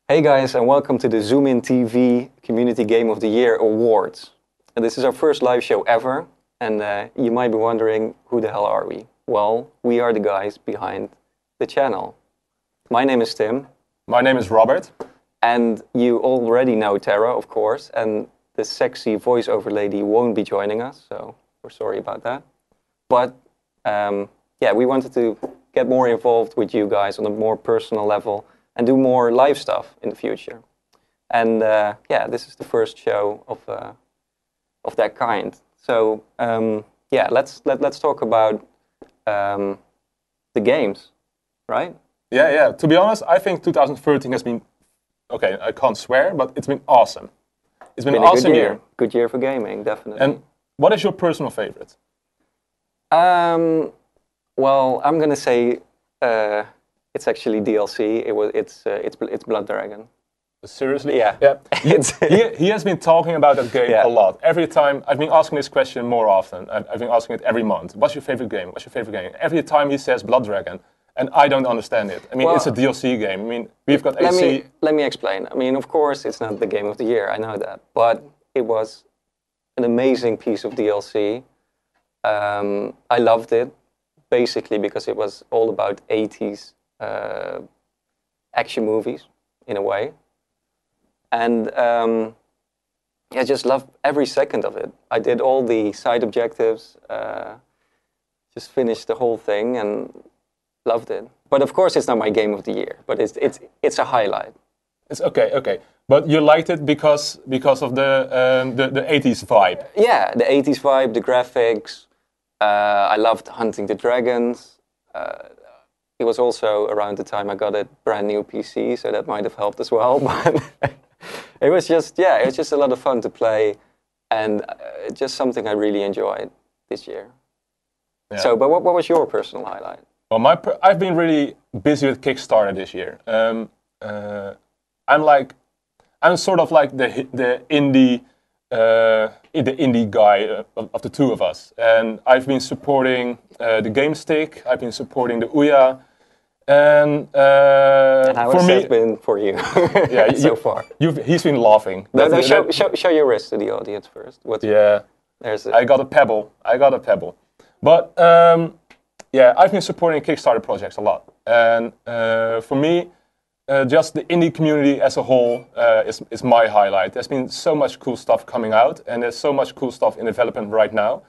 Hey guys, and welcome to the Zoomin TV Community Game of the Year Awards. And this is our first live show ever, and you might be wondering, who the hell are we? Well, we are the guys behind the channel. My name is Tim. My name is Robert. And you already know Tara, of course, and the sexy voiceover lady won't be joining us, so we're sorry about that. But yeah, we wanted to get more involved with you guys on a more personal level and do more live stuff in the future. And yeah, this is the first show of that kind. So yeah, let's talk about the games, right? Yeah. To be honest, I think 2013 has been, okay, I can't swear, but it's been awesome. It's been an awesome year. Good year for gaming, definitely. And what is your personal favorite? Well, I'm gonna say it's actually DLC. It's Blood Dragon. Seriously? Yeah. He has been talking about that game a lot. Every time, I've been asking this question more often. I've been asking it every month. What's your favorite game? What's your favorite game? Every time he says Blood Dragon, and I don't understand it. I mean, it's a DLC game. I mean, we've got AC. Let me explain. I mean, of course, it's not the game of the year. I know that. But it was an amazing piece of DLC. I loved it, basically because it was all about 80s action movies, in a way. And yeah, I just loved every second of it. I did all the side objectives, just finished the whole thing and loved it. But of course, it's not my game of the year. But it's a highlight. It's okay. But you liked it because of the 80s vibe. Yeah, the 80s vibe, the graphics. I loved hunting the dragons. It was also around the time I got a brand new PC, so that might have helped as well. But it was just a lot of fun to play, and just something I really enjoyed this year. Yeah. So, but what was your personal highlight? Well, I've been really busy with Kickstarter this year. I'm sort of like the indie guy of the two of us, and I've been supporting the Game Stick. I've been supporting the Ouya, and how has that been for you? Yeah, so far. He's been laughing. No, show your wrist to the audience first. I got a pebble. But yeah, I've been supporting Kickstarter projects a lot, and for me, just the indie community as a whole is my highlight. There's been so much cool stuff coming out, and there's so much cool stuff in development right now.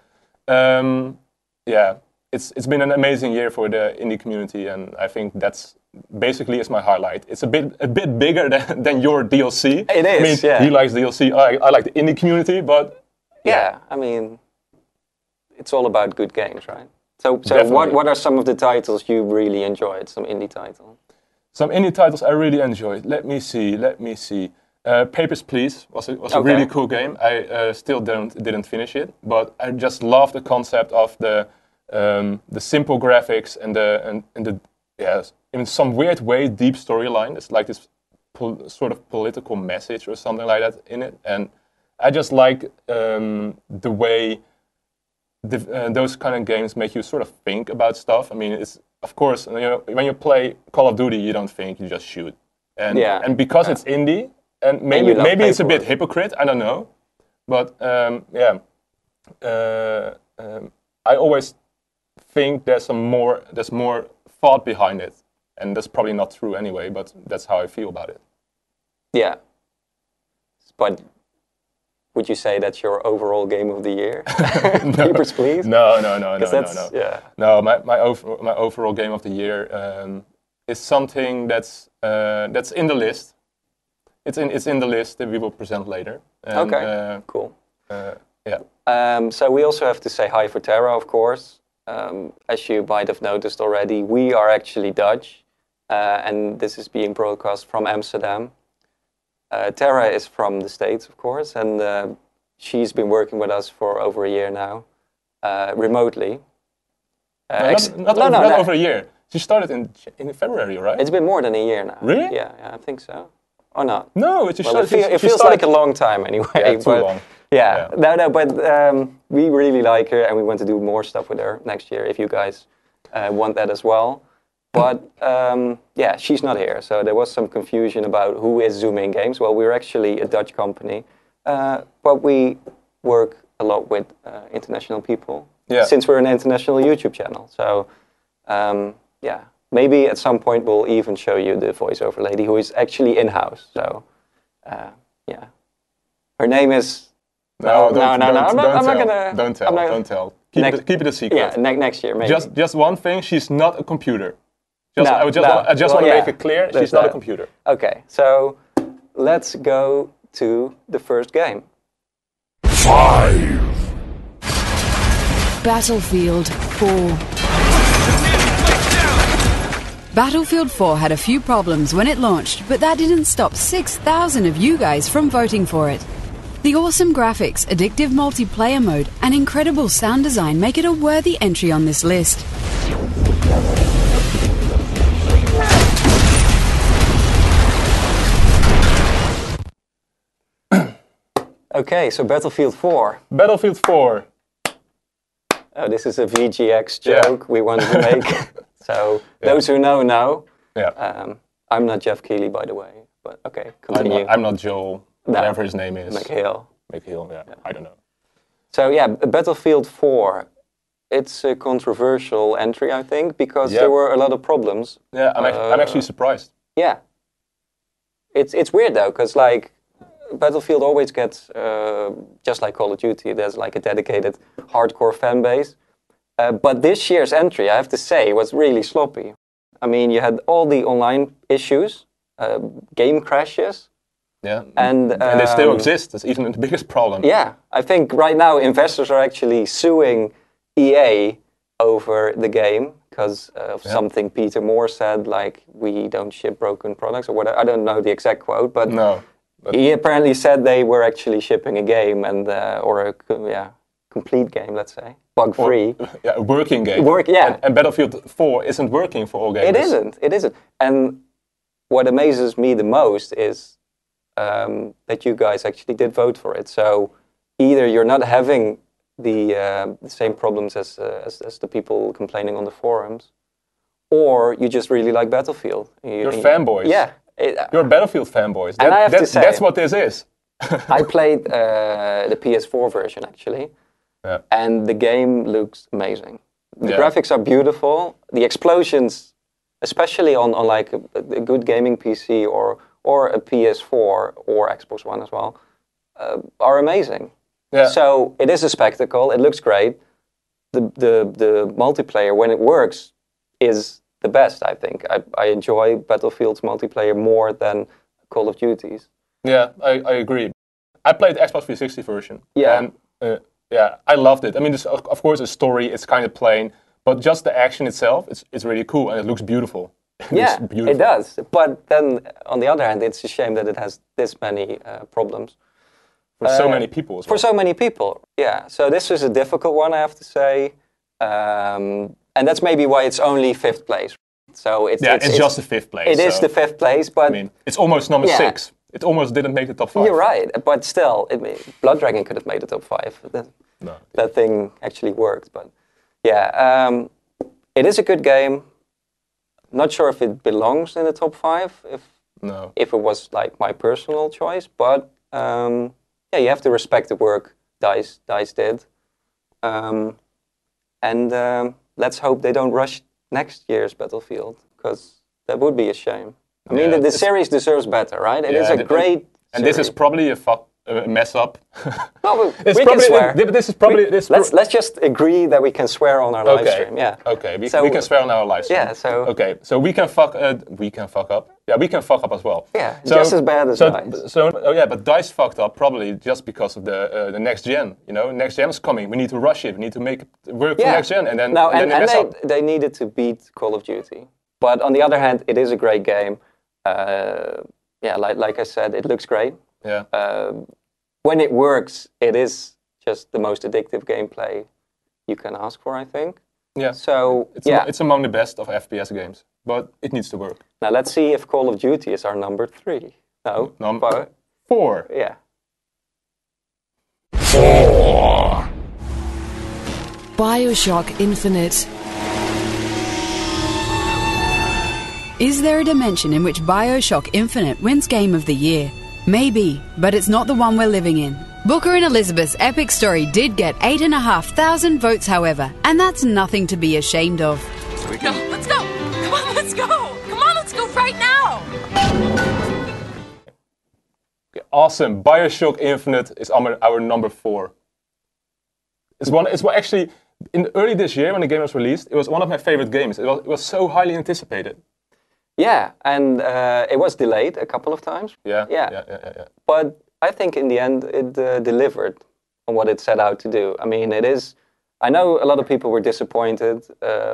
Yeah, it's been an amazing year for the indie community, and I think that's basically is my highlight. It's a bit bigger than your DLC. It is. I mean, yeah. He likes DLC. I like the indie community, but yeah, I mean, it's all about good games, right? So what are some of the titles you really enjoyed? Some indie titles. Some indie titles I really enjoyed. Let me see. Papers, Please was a really cool game. I still didn't finish it, but I just love the concept of the simple graphics and the in some weird way deep storyline. It's like this sort of political message or something like that in it, and I just like the way those kind of games make you sort of think about stuff. I mean, it's of course, when you play Call of Duty, you don't think, you just shoot. And because it's indie, and maybe it's a bit hypocrite, I don't know. But I always think there's more thought behind it. And that's probably not true anyway, but that's how I feel about it. Yeah. But would you say that's your overall game of the year? Papers, Please? No. Yeah. No, my overall game of the year is something that's in the list. It's in the list that we will present later. And, okay. Cool. Yeah. So we also have to say hi for Tara, of course. As you might have noticed already, we are actually Dutch, and this is being broadcast from Amsterdam. Tara is from the States, of course, and she's been working with us for over a year now, remotely. Not over a year. She started in February, right? It's been more than a year now. Really? Yeah, I think so. Or not? No, it feels like a long time anyway. Yeah, too long. Yeah. No, but we really like her, and we want to do more stuff with her next year if you guys want that as well. But yeah, she's not here, so there was some confusion about who is Zoomin Games. Well, we're actually a Dutch company, but we work a lot with international people. Yeah. Since we're an international YouTube channel, so yeah, maybe at some point we'll even show you the voiceover lady who is actually in-house. So yeah, her name is. No, I'm not gonna. Don't tell. Keep it a secret. Yeah, next year maybe. Just one thing. She's not a computer. I just want to make it clear. She's not a computer. Okay, so let's go to the first game. 5. Battlefield 4. Battlefield 4 had a few problems when it launched, but that didn't stop 6,000 of you guys from voting for it. The awesome graphics, addictive multiplayer mode, and incredible sound design make it a worthy entry on this list. Okay, so Battlefield 4. Battlefield 4. Oh, this is a VGX joke we wanted to make. So those who know. Yeah. I'm not Jeff Keighley, by the way. But okay, continue. I'm not Joel, whatever his name is. McHale, yeah. I don't know. So yeah, Battlefield 4. It's a controversial entry, I think, because there were a lot of problems. Yeah, I'm actually surprised. Yeah. It's weird though, because like Battlefield always gets, just like Call of Duty, there's like a dedicated hardcore fan base. But this year's entry, I have to say, was really sloppy. I mean, you had all the online issues, game crashes. Yeah, and they still exist. That's even the biggest problem. Yeah, I think right now investors are actually suing EA over the game because of something Peter Moore said, like, we don't ship broken products or whatever. I don't know the exact quote, but he apparently said they were actually shipping a game and or a complete game, let's say, bug-free. A working game. And Battlefield 4 isn't working for all gamers. It isn't. And what amazes me the most is that you guys actually did vote for it. So either you're not having the same problems as the people complaining on the forums, or you just really like Battlefield. You're fanboys. Yeah. You're Battlefield fanboys. And I have to say, that's what this is. I played the PS4 version, actually. Yeah. And the game looks amazing. The graphics are beautiful. The explosions, especially on like a good gaming PC or a PS4 or Xbox One as well, are amazing. Yeah. So it is a spectacle. It looks great. The multiplayer, when it works, is the best, I think. I enjoy Battlefield's multiplayer more than Call of Duty's. Yeah, I agree. I played the Xbox 360 version. Yeah. And, I loved it. I mean, of course, the story, it's kind of plain, but just the action itself, it's really cool, and it looks beautiful. It does. But then, on the other hand, it's a shame that it has this many problems. For so many people as well. For so many people, yeah. So this is a difficult one, I have to say. And that's maybe why it's only 5th place. So it's just the 5th place. It is the 5th place, but... I mean, it's almost number 6. It almost didn't make the top 5. You're right, but still, Blood Dragon could have made the top 5. That thing actually worked, but... Yeah, it is a good game. Not sure if it belongs in the top 5, if it was like my personal choice, but you have to respect the work DICE did. And let's hope they don't rush next year's Battlefield, because that would be a shame. I mean, the series deserves better, right? It is a great and this is probably a mess up. No, we can swear. This is probably... Let's just agree that we can swear on our live stream. Yeah. Okay, we can swear on our live stream. Yeah, so... Okay, so we can fuck up. Yeah, we can fuck up as well. Yeah, just as bad as DICE. But DICE fucked up probably just because of the next gen. You know, next gen is coming. We need to rush it. We need to make it work for next gen, and then they needed to beat Call of Duty. But on the other hand, it is a great game. Like I said, it looks great. Yeah. When it works, it is just the most addictive gameplay you can ask for, I think. Yeah. So it's among the best of FPS games, but it needs to work. Now let's see if Call of Duty is our number 3. No, number 4. Yeah. 4. BioShock Infinite. Is there a dimension in which BioShock Infinite wins Game of the Year? Maybe, but it's not the one we're living in. Booker and Elizabeth's epic story did get 8,500 votes, however, and that's nothing to be ashamed of. No, let's go! Come on, let's go! Come on, let's go right now! Okay, awesome. BioShock Infinite is our number 4. It's actually, early this year when the game was released, it was one of my favorite games. It was so highly anticipated. Yeah, and it was delayed a couple of times. Yeah. But I think in the end it delivered on what it set out to do. I mean, it is. I know a lot of people were disappointed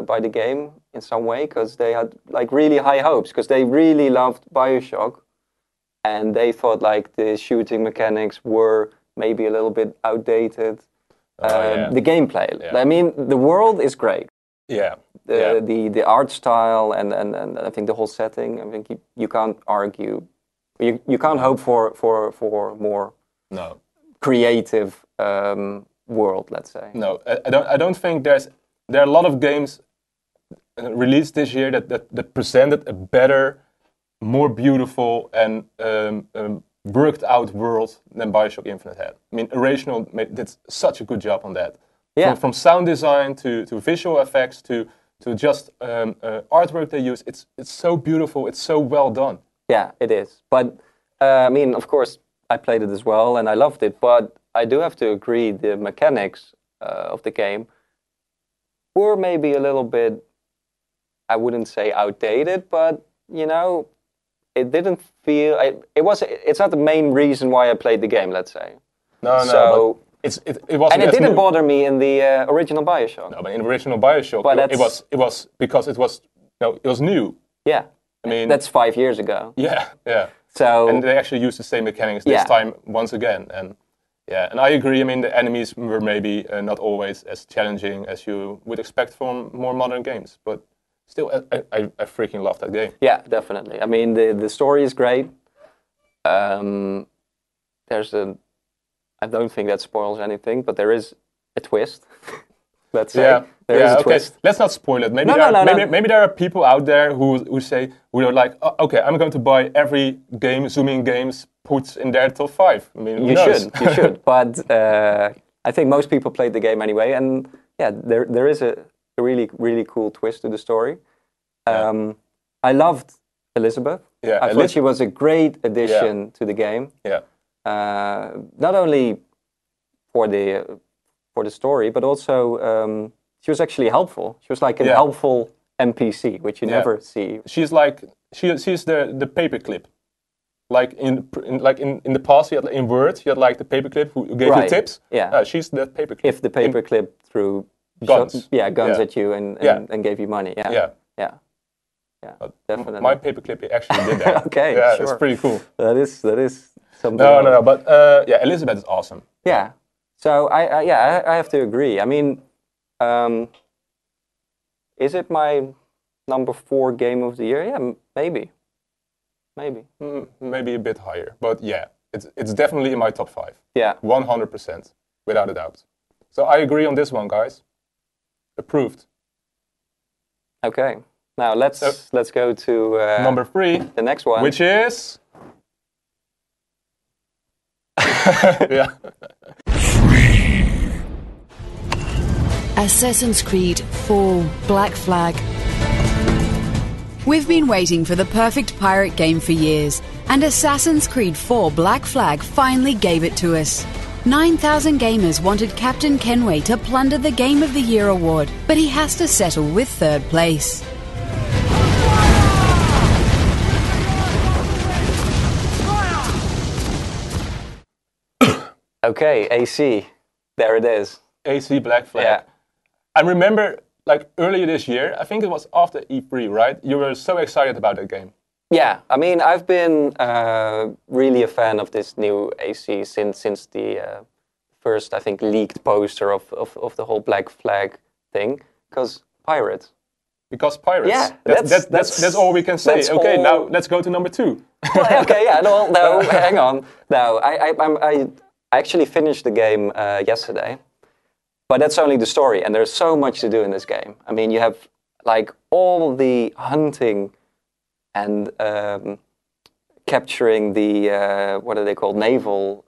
by the game in some way because they had like really high hopes because they really loved BioShock, and they thought like the shooting mechanics were maybe a little bit outdated. The gameplay. Yeah. I mean, the world is great. Yeah. The art style and I think the whole setting. I think you can't argue. You can't hope for more creative world, let's say. No, I don't think there are a lot of games released this year that presented a better, more beautiful and worked out world than BioShock Infinite had. I mean, Irrational did such a good job on that. Yeah. From sound design to visual effects to just artwork they use, it's so beautiful. It's so well done. Yeah, it is. But I mean, of course, I played it as well and I loved it. But I do have to agree, the mechanics of the game were maybe a little bit, I wouldn't say outdated, but you know, it didn't feel. It's not the main reason why I played the game. Let's say. No. So it wasn't. And it didn't bother me in the original BioShock. No, but in the original BioShock, it was because it was new. Yeah. I mean, that's 5 years ago. Yeah. So and they actually used the same mechanics this time once again, and I agree. I mean, the enemies were maybe not always as challenging as you would expect from more modern games, but still, I freaking love that game. Yeah, definitely. I mean, the story is great. I don't think that spoils anything, but there is a twist. Let's say there is a twist. Let's not spoil it. Maybe maybe there are people out there who are like, oh, okay, I'm going to buy every game Zoomin Games puts in their top 5. I mean, you should. But I think most people played the game anyway, and there is a really, really cool twist to the story. I loved Elizabeth. Yeah, I thought she was a great addition to the game. Yeah. Not only for the story, but also she was actually helpful. She was like a helpful NPC, which you never see. She's like she's the paperclip. Like in the past, in Word, you had like the paperclip who gave you tips. Yeah. She's that paperclip. If the paperclip threw guns, guns at you and gave you money. Yeah. Definitely. My paperclip actually did that. Okay, yeah, sure. It's pretty cool. That is something. No, but Elizabeth is awesome. Yeah. So I have to agree. I mean, is it my number 4 game of the year? Yeah, maybe. Maybe a bit higher, but yeah, it's definitely in my top 5. Yeah, 100%, without a doubt. So I agree on this one, guys. Approved. Okay. Now let's go to number 3, the next one, which is Assassin's Creed 4 Black Flag. We've been waiting for the perfect pirate game for years, and Assassin's Creed 4 Black Flag finally gave it to us. 9,000 gamers wanted Captain Kenway to plunder the Game of the Year award, but he has to settle with 3rd place. Okay, AC. There it is. AC Black Flag. Yeah. I remember, like, earlier this year, I think it was after E3, right? You were so excited about that game. Yeah, I mean, I've been really a fan of this new AC since the first, I think, leaked poster of the whole Black Flag thing. Because pirates. Because pirates. Yeah, that's all we can say. Okay, now let's go to number 2. Well, okay, yeah, no, hang on. No, I actually finished the game yesterday. But that's only the story, and there's so much to do in this game. I mean, you have like all the hunting and capturing the what are they called, naval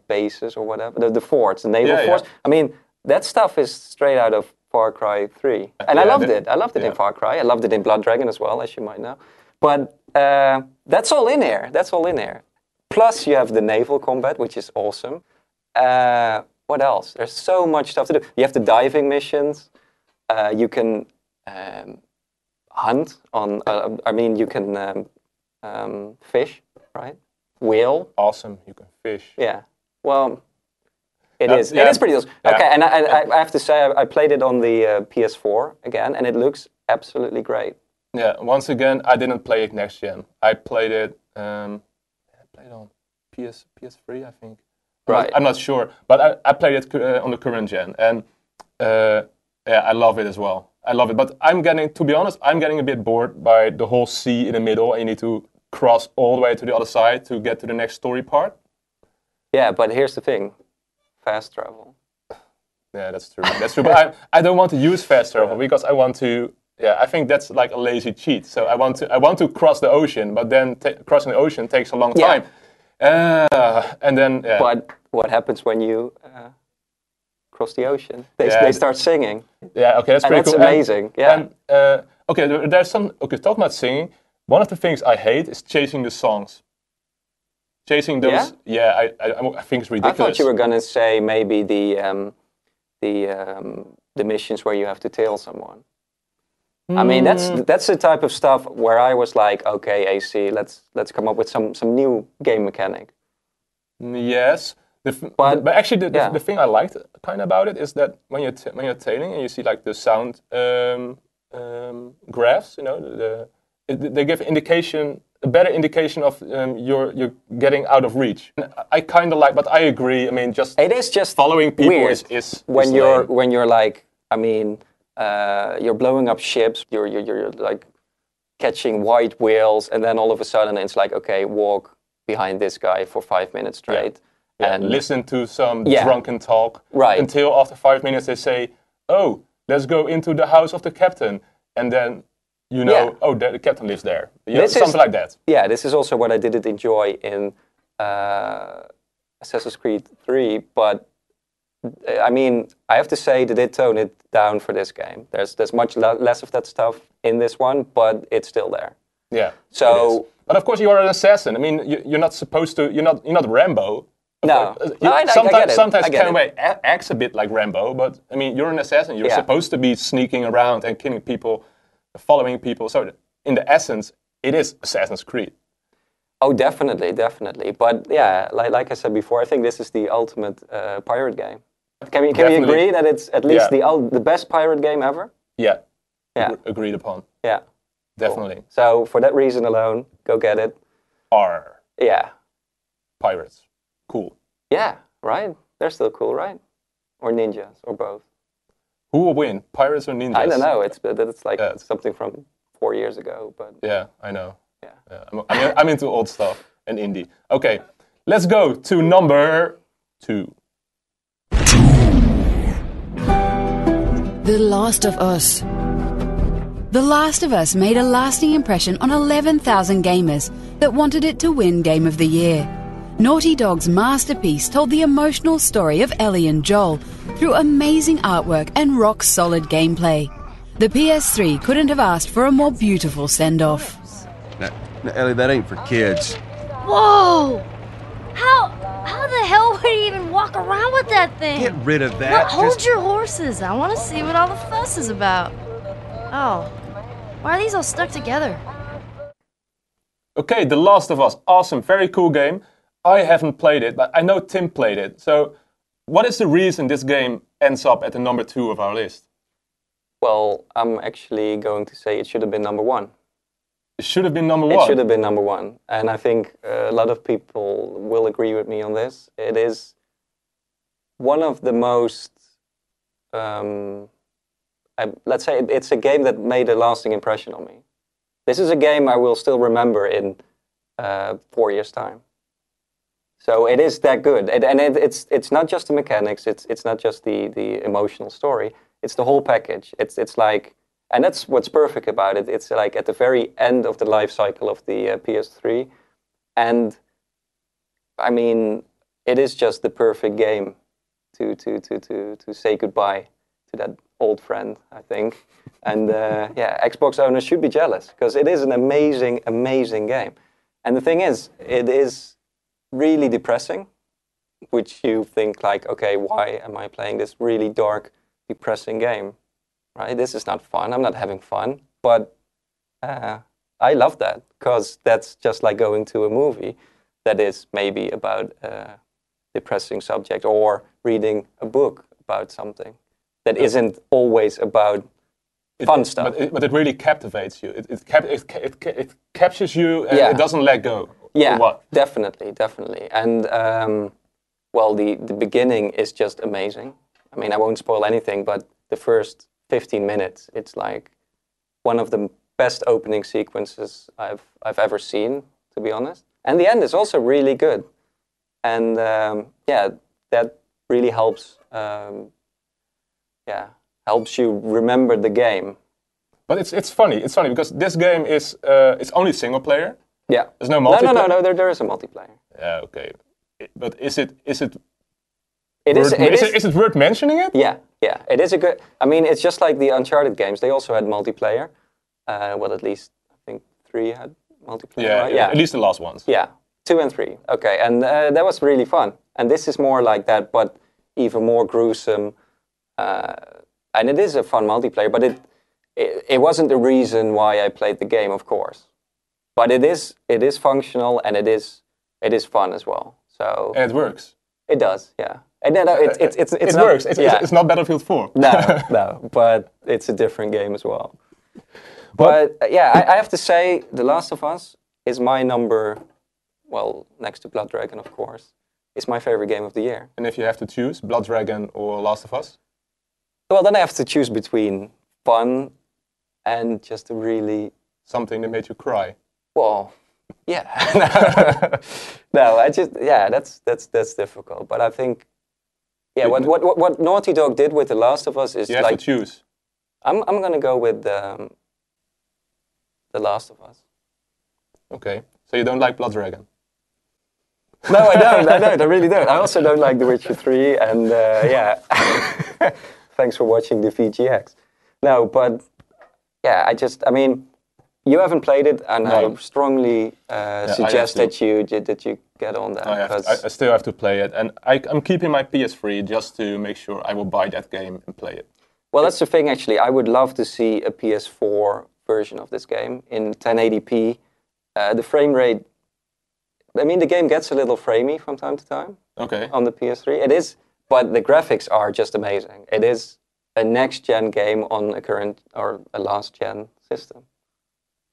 bases or whatever, the forts, the naval forts. Yeah. I mean, that stuff is straight out of Far Cry 3, and I loved it. I loved it in Far Cry. I loved it in Blood Dragon as well, as you might know. But that's all in here. That's all in here. Plus, you have the naval combat, which is awesome. What else? There's so much stuff to do. You have the diving missions. You can hunt on. I mean, you can fish, right? Whale. Awesome. You can fish. Yeah. Well, it is. It is pretty awesome. Yeah. Okay, and I have to say, I played it on the PS4 again, and it looks absolutely great. Yeah. Once again, I didn't play it next gen. I played it. I played on PS3, I think. Right. I'm not sure, but I played it on the current gen, and I love it as well. I love it, but to be honest, I'm getting a bit bored by the whole sea in the middle, and you need to cross all the way to the other side to get to the next story part. Yeah, but here's the thing: fast travel. Yeah, that's true. That's true. But I don't want to use fast travel because I want to. Yeah, I think that's like a lazy cheat. So I want to cross the ocean, but then crossing the ocean takes a long time. And then. Yeah. But what happens when you cross the ocean? They start singing. Yeah. Okay, that's pretty that's cool. Amazing. And, there's some. Okay, talking about singing. One of the things I hate is chasing the songs. Chasing those. Yeah, I think it's ridiculous. I thought you were gonna say maybe the missions where you have to tail someone. I mean, that's the type of stuff where I was like, okay, AC, let's come up with some new game mechanic. Yes, but actually, the thing I liked kind of about it is that when you're tailing and you see like the sound graphs, you know, they give a better indication of you're getting out of reach. And I kind of like, but I agree. I mean, it is just following people weird is when you're like, I mean. You're blowing up ships, you're like catching white whales, and then all of a sudden it's like, okay, walk behind this guy for 5 minutes straight. Yeah. And listen to some drunken talk. Right. Until after 5 minutes they say, oh, let's go into the house of the captain. And then, the captain lives there. Something like that. Yeah, this is also what I didn't enjoy in Assassin's Creed 3, but I mean, I have to say they did tone it down for this game. There's much less of that stuff in this one, but it's still there. Yeah. So, but of course, you are an assassin. I mean, you're not supposed to. You're not Rambo. No. Sometimes Kenway acts a bit like Rambo, but I mean, you're an assassin. You're supposed to be sneaking around and killing people, following people. So, in the essence, it is Assassin's Creed. Oh, definitely. But yeah, like I said before, I think this is the ultimate pirate game. Can we agree that it's at least the best pirate game ever? Yeah. Agreed upon. Yeah. Definitely. Cool. So for that reason alone, go get it. Yeah. Pirates. Cool. Yeah, right? They're still cool, right? Or ninjas, or both. Who will win, pirates or ninjas? I don't know. It's like something from 4 years ago, but... Yeah, I know. Yeah. I'm into old stuff and indie. Okay, let's go to number 2. The Last of Us. The Last of Us made a lasting impression on 11,000 gamers that wanted it to win Game of the Year. Naughty Dog's masterpiece told the emotional story of Ellie and Joel through amazing artwork and rock-solid gameplay. The PS3 couldn't have asked for a more beautiful send-off. Now, Ellie, that ain't for kids. Whoa! How the hell would he even walk around with that thing? Get rid of that. Well, hold your horses. I want to see what all the fuss is about. Oh, why are these all stuck together? Okay, The Last of Us. Awesome, very cool game. I haven't played it, but I know Tim played it. So, what is the reason this game ends up at the number 2 of our list? Well, I'm actually going to say it should have been number 1. It should have been number 1? It should have been number 1. And I think a lot of people will agree with me on this. It is one of the most... let's say it's a game that made a lasting impression on me. This is a game I will still remember in 4 years' time. So it is that good. It's not just the mechanics, it's not just the emotional story. It's the whole package. It's like And that's what's perfect about it. It's like at the very end of the life cycle of the PS3. And I mean, it is just the perfect game to say goodbye to that old friend, I think. And Xbox owners should be jealous because it is an amazing, amazing game. And the thing is, it is really depressing, which you think like, okay, why am I playing this really dark, depressing game? Right? This is not fun. I'm not having fun. But I love that because that's just like going to a movie that is maybe about a depressing subject or reading a book about something that isn't always about fun stuff. But it really captivates you. It captures you and it doesn't let go. Yeah, what? Definitely. And the beginning is just amazing. I mean, I won't spoil anything, but the first 15 minutes, it's like one of the best opening sequences I've ever seen, to be honest. And the end is also really good. And that really helps. Helps you remember the game. But it's funny. It's funny because this game is it's only single player. Yeah. There's no multiplayer. No. There is a multiplayer. Yeah. Okay. But is it Is it worth mentioning it? Yeah. It is a good. I mean, it's just like the Uncharted games. They also had multiplayer. At least I think 3 had multiplayer. Yeah. Right? Yeah. At least the last ones. Yeah. 2 and 3. Okay, and that was really fun. And this is more like that, but even more gruesome. And it is a fun multiplayer, but it wasn't the reason why I played the game, of course. But it is functional and it is fun as well. So and it works. It does, yeah. And then it works. It's not Battlefield 4. No, but it's a different game as well. But I have to say, The Last of Us is my number. Well, next to Blood Dragon, of course, is my favorite game of the year. And if you have to choose Blood Dragon or Last of Us? Well, then I have to choose between fun and just a really... Something that made you cry. Well, yeah. That's difficult. But I think, what Naughty Dog did with The Last of Us is you have to choose. I'm gonna go with The Last of Us. Okay, so you don't like Blood Dragon? No, I don't. I really don't. I also don't like The Witcher 3, and thanks for watching the VGX. No, but I mean, you haven't played it, and I strongly suggest that you get on that. I still have to play it, and I'm keeping my PS3 just to make sure I will buy that game and play it. Well, that's the thing, actually. I would love to see a PS4 version of this game in 1080p. The frame rate, I mean, the game gets a little framey from time to time. Okay. On the PS3. It is, but the graphics are just amazing. It is a next-gen game on a current or a last-gen system.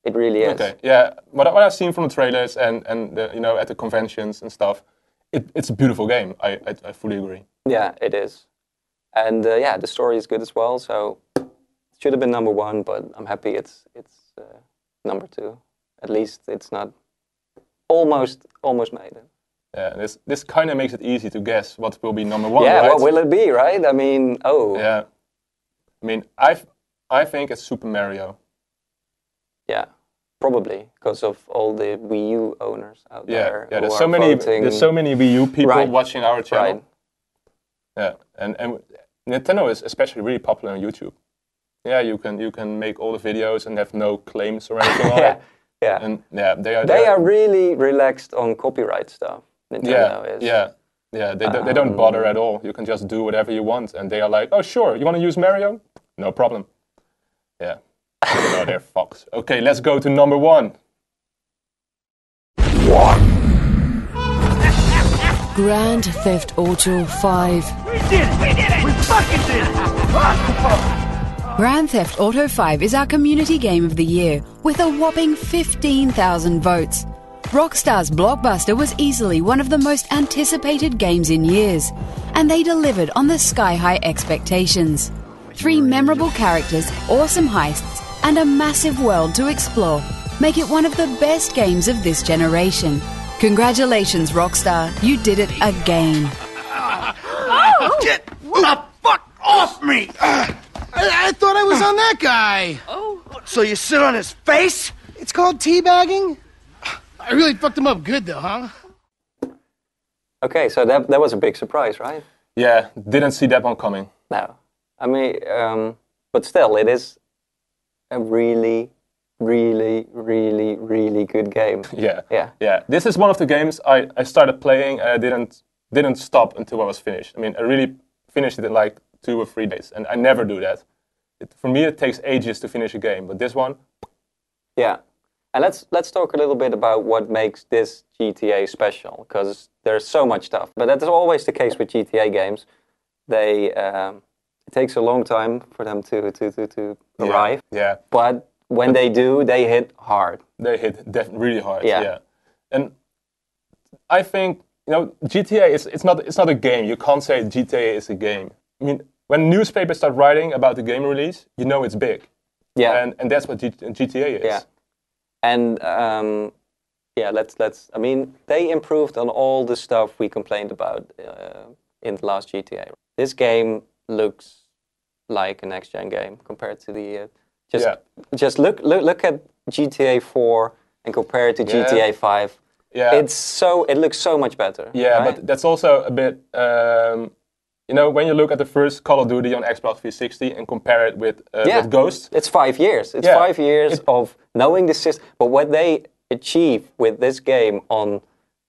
It really is. Okay, yeah. What I've seen from the trailers and at the conventions and stuff, it's a beautiful game. I fully agree. Yeah, it is. And the story is good as well, so it should have been number 1, but I'm happy it's number 2. At least it's not almost made it. Yeah, this kind of makes it easy to guess what will be number 1, yeah, right? What will it be, right? I mean, Yeah. I mean, I think it's Super Mario. Yeah, probably, because of all the Wii U owners out there. Yeah, there's so many Wii U people watching our channel. Right. Yeah, and Nintendo is especially really popular on YouTube. Yeah, you can make all the videos and have no claims or anything on it. Yeah. And they are really relaxed on copyright stuff. Nintendo is. Yeah. They don't bother at all. You can just do whatever you want, and they are like, oh sure, you want to use Mario? No problem. Yeah. Oh, they're fox. Okay, let's go to number 1. Grand Theft Auto 5. We did it! We fucking did it! Grand Theft Auto 5 is our community game of the year with a whopping 15,000 votes. Rockstar's blockbuster was easily one of the most anticipated games in years, and they delivered on the sky-high expectations. 3 memorable characters, awesome heists, and a massive world to explore make it one of the best games of this generation. Congratulations, Rockstar, you did it again. Get the fuck off me! I thought I was on that guy. Oh. So you sit on his face? It's called teabagging? I really fucked him up good, though, huh? Okay, so that was a big surprise, right? Yeah, didn't see that one coming. No. I mean, but still, it is a really, really, really, really good game. Yeah. This is one of the games I started playing and I didn't stop until I was finished. I mean, I really finished it in like 2 or 3 days, and I never do that. For me, it takes ages to finish a game, but this one... Yeah. And let's talk a little bit about what makes this GTA special, because there's so much stuff. But that's always the case with GTA games. They it takes a long time for them to arrive. Yeah. But when they do, they hit hard. They hit really hard. Yeah. And I think GTA it's not a game. You can't say GTA is a game. I mean, when newspapers start writing about the game release, you know it's big. Yeah. And that's what GTA is. Yeah. And let's. I mean, they improved on all the stuff we complained about in the last GTA. This game looks like a next-gen game compared to the. Just look at GTA 4 and compare it to GTA 5. Yeah. It looks so much better. Yeah, right? but that's also a bit. When you look at the first Call of Duty on Xbox 360 and compare it with Ghost, it's 5 years. It's 5 years of knowing the system. But what they achieve with this game on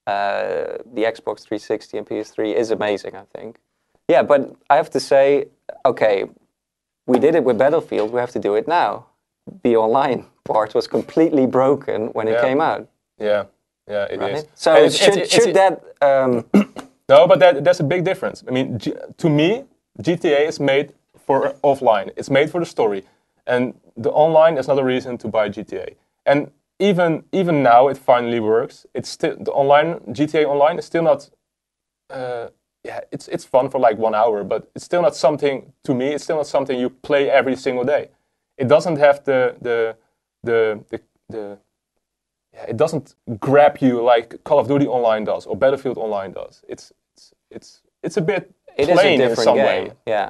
the Xbox 360 and PS3 is amazing, I think. Yeah, but I have to say, okay, we did it with Battlefield. We have to do it now. The online part was completely broken when it came out. Yeah, it is. So should that? No, but there's a big difference. I mean, to me, GTA is made for offline. It's made for the story, and the online is not a reason to buy GTA. And even now, it finally works. It's still the online GTA Online is still not. It's fun for like 1 hour, but it's still not something to me. It's still not something you play every single day. It doesn't have it doesn't grab you like Call of Duty Online does or Battlefield Online does. It's a bit plain in some way. Yeah,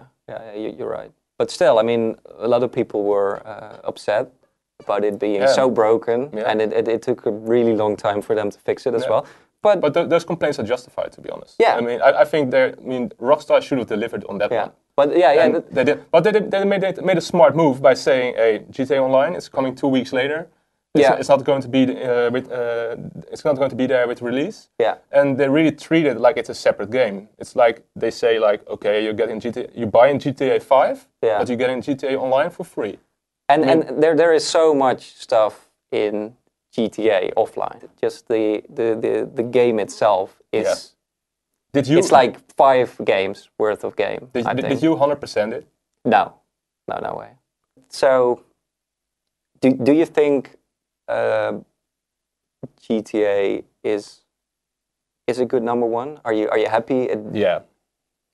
you're right. But still, I mean, a lot of people were upset about it being so broken, and it took a really long time for them to fix it as well. But those complaints are justified, to be honest. Yeah. I mean, I think Rockstar should have delivered on that one. But they did. But they made a smart move by saying, "Hey, GTA Online is coming 2 weeks later. It's not going to be it's not going to be there with release." Yeah. And they really treat it like it's a separate game. It's like they say, like, okay, you buy in GTA 5, but you get in GTA Online for free. And there is so much stuff in GTA offline. Just the game itself is. It's like 5 games worth of game. Did you 100% it? No way. So, do you think GTA is a good number 1? Are you happy? Yeah.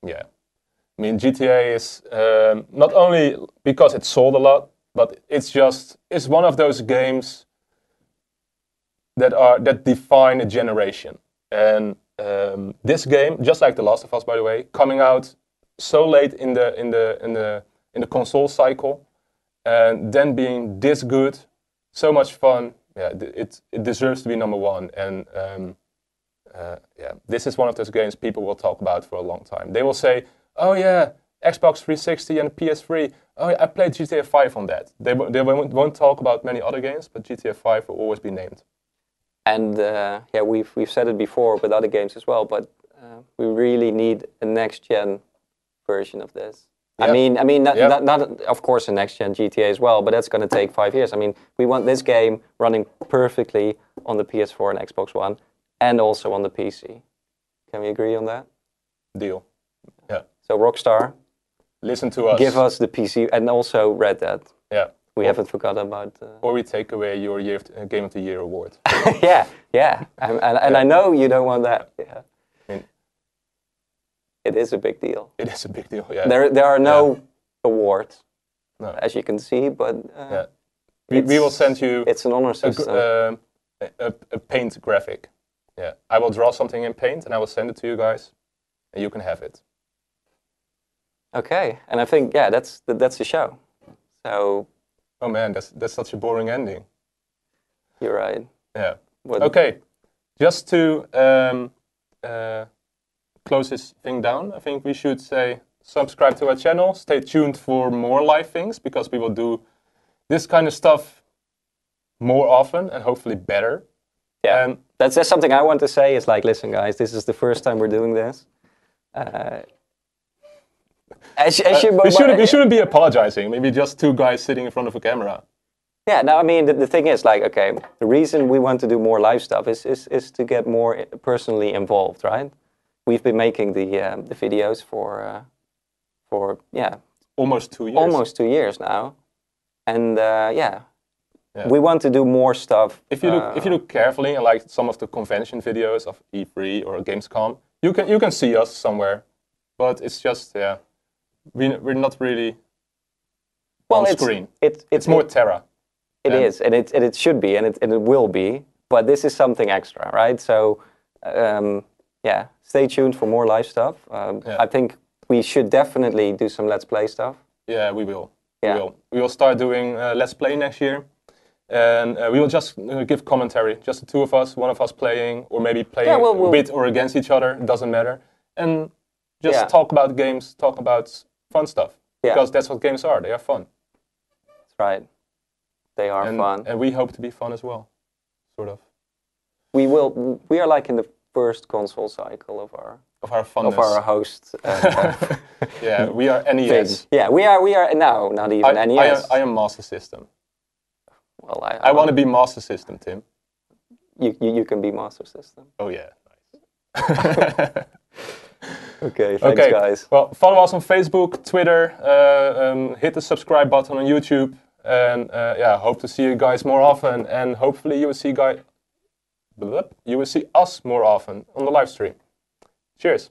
I mean, GTA is not only because it sold a lot, but it's one of those games that define a generation. And this game, just like The Last of Us, by the way, coming out so late in the console cycle, and then being this good, so much fun. Yeah, it deserves to be number 1. And this is one of those games people will talk about for a long time. They will say, "Oh yeah, Xbox 360 and PS3. Oh, I played GTA 5 on that." They won't talk about many other games, but GTA 5 will always be named. And we've said it before with other games as well, but we really need a next-gen version of this. Yeah. I mean, not of course a next-gen GTA as well, but that's going to take 5 years. I mean, we want this game running perfectly on the PS4 and Xbox One, and also on the PC. Can we agree on that? Deal. Yeah. So Rockstar, listen to us. Give us the PC, and also Red Dead. Yeah. We haven't forgotten about... Or we take away your Game of the Year award. yeah. And I know you don't want that. Yeah. It is a big deal. It is a big deal, yeah. There are no awards, as you can see, but... we will send you... It's an honor system. A paint graphic. Yeah. I will draw something in paint, and I will send it to you guys, and you can have it. Okay, and I think that's the show. So. Oh man, that's such a boring ending. You're right. Yeah. Okay, just to close this thing down, I think we should say subscribe to our channel. Stay tuned for more live things because we will do this kind of stuff more often and hopefully better. Yeah, and that's something I want to say. Is like, listen, guys, this is the first time we're doing this. We shouldn't be apologizing. Maybe just two guys sitting in front of a camera. Yeah, no, I mean, the thing is, like, okay, the reason we want to do more live stuff is to get more personally involved, right? We've been making the videos for almost 2 years. Almost 2 years now, and we want to do more stuff. If you look carefully, and like some of the convention videos of E3 or Gamescom, you can see us somewhere, but it's just we're not really on screen. It's more Terra. It is, and it should be, and it will be. But this is something extra, right? So, stay tuned for more live stuff. I think we should definitely do some Let's Play stuff. Yeah, we will. Yeah. We will start doing Let's Play next year, and we will just give commentary, just the two of us, one of us playing, or maybe playing with or against each other. It doesn't matter, and just talk about games, talk about fun stuff, because that's what games are. They are fun. That's right. They are fun. And we hope to be fun as well, sort of. We are like in the first console cycle of our funness. Of our host. Yeah, we are NES. Thing. Yeah, we are now, not even NES. I am Master System. Well, I want to be Master System, Tim. You can be Master System. Oh yeah, nice. Okay, thanks guys. Well, follow us on Facebook, Twitter, hit the subscribe button on YouTube. And hope to see you guys more often, and hopefully you will see us more often on the live stream. Cheers.